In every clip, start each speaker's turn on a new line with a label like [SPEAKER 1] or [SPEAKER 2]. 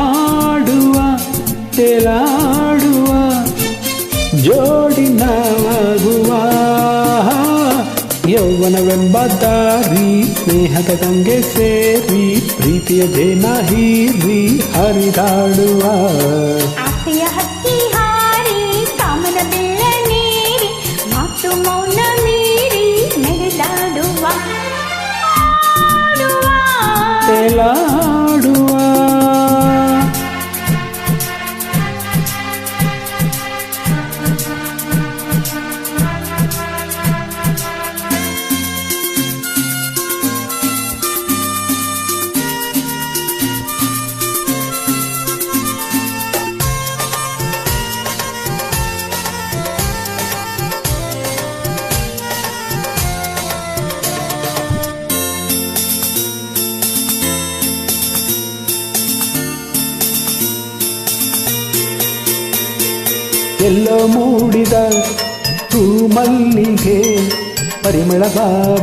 [SPEAKER 1] ಆಡುವ ತೇಲಾಡುವ ಜೋಡಿ ನಾವಾಗುವ ಯೌವನವೆಂಬ ದಾರಿ ಸ್ನೇಹದ ಗಂಗೆ ಸೇರಿ ಪ್ರೀತಿಯ ಜೇನ ಹೀರಿ ಹರಿದಾಡುವ
[SPEAKER 2] ಆಸೆಯ ಹಕ್ಕಿ ಹಾರಿ ಕಾಮನ ಬೆಲ್ಲ ನೀರಿ ಮಾತು ಮೌನ ಮೀರಿ ನಡೆದಾಡುವ
[SPEAKER 1] ತೇಲಾಡುವ ಎಲ್ಲೋ ಮೂಡಿದ ಹೂ ಮಲ್ಲಿಗೆ ಪರಿಮಳವ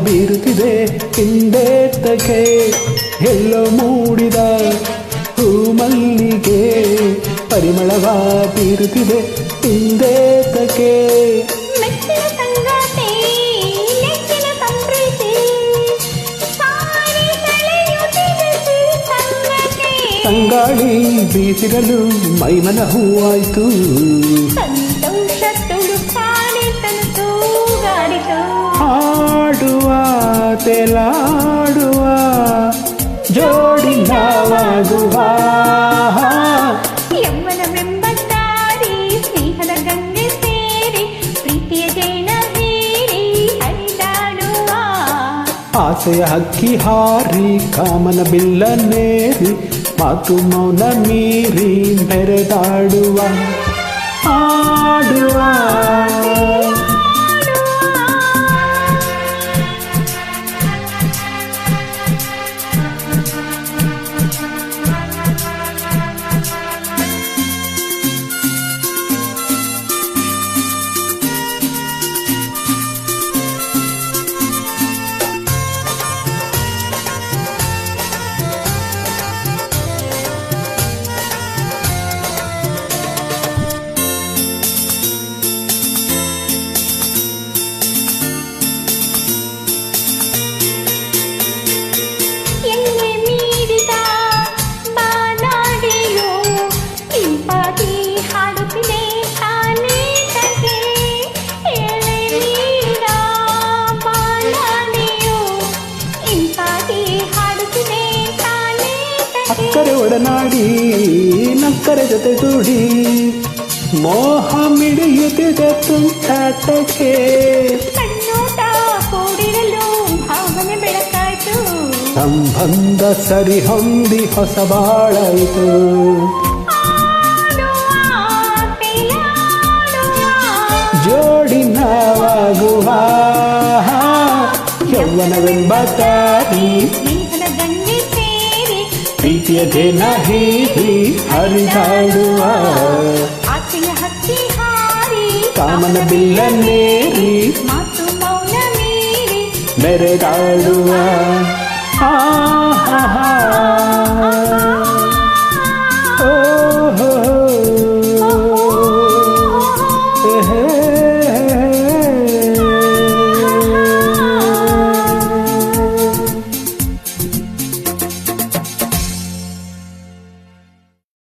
[SPEAKER 1] ಬೀರುತ್ತಿದೆ ಹಿಂದೇತಕ್ಕೆ ಎಲ್ಲೋ ಮೂಡಿದ ಹೂ ಮಲ್ಲಿಗೆ ಪರಿಮಳವ ಬೀರುತ್ತಿದೆ ಹಿಂದೇತಕ್ಕೆ ತಂಗಾಳಿ ಬೀಸಿರಲು ಮೈಮನ ಹೂವಾಯ್ತು
[SPEAKER 2] ಸಂತೋಷ ತುಳುಕಾಡಿ ತನತು ಗಾಡಿತು
[SPEAKER 1] ಆಡುವ ತೇಲಾಡುವ ಜೋಡಿ ನಾವಾಗುವ
[SPEAKER 2] ಯೌವನವೆಂಬ ದಾರಿ ಸ್ನೇಹದ ಗಂಗೆ ಸೇರಿ ಪ್ರೀತಿಯ ಜೇನ ಹೀರಿ ಹರಿದಾಡುವ
[SPEAKER 1] ಆಸೆಯ ಹಕ್ಕಿ ಹಾರಿ ಕಾಮನ ಬಿಲ್ಲನೇರಿ ಮಾತು ಮೌನ ಮೀರಿ ಮೆರೆದಾಡುವ ಆಡುವ ಅಕ್ಕರೆ ಒಡನಾಡಿ ನಕ್ಕರೆ ಜೊತೆ ಕೂಡಿ ಮೋಹ ಮಿಡಿಯುತ್ತಿದೆ ತುಂಟಾಟಕ್ಕೆ
[SPEAKER 2] ಕಣ್ಣೋಟ ಕೂಡಿರಲು ಭಾವನೆ ಬೆಳಕಾಯ್ತು
[SPEAKER 1] ಸಂಬಂಧ ಸರಿ ಹೊಂದಿ ಹೊಸ ಬಾಳಾಯಿತು ಜೋಡಿ ನಾವಾಗುವ ಯೌವನವೆಂಬ ದಾರಿ ಪ್ರೀತಿಯ ಜೇನ ಹೀರಿ ಹರಿದಾಡುವ
[SPEAKER 2] ಆಸೆಯ ಹಕ್ಕಿ ಹಾರಿ
[SPEAKER 1] ಕಾಮನ ಬಿಲ್ಲನೇರಿ
[SPEAKER 2] ಮಾತು ಮೌನ ಮೀರಿ
[SPEAKER 1] ಮೆರೆದಾಡುವ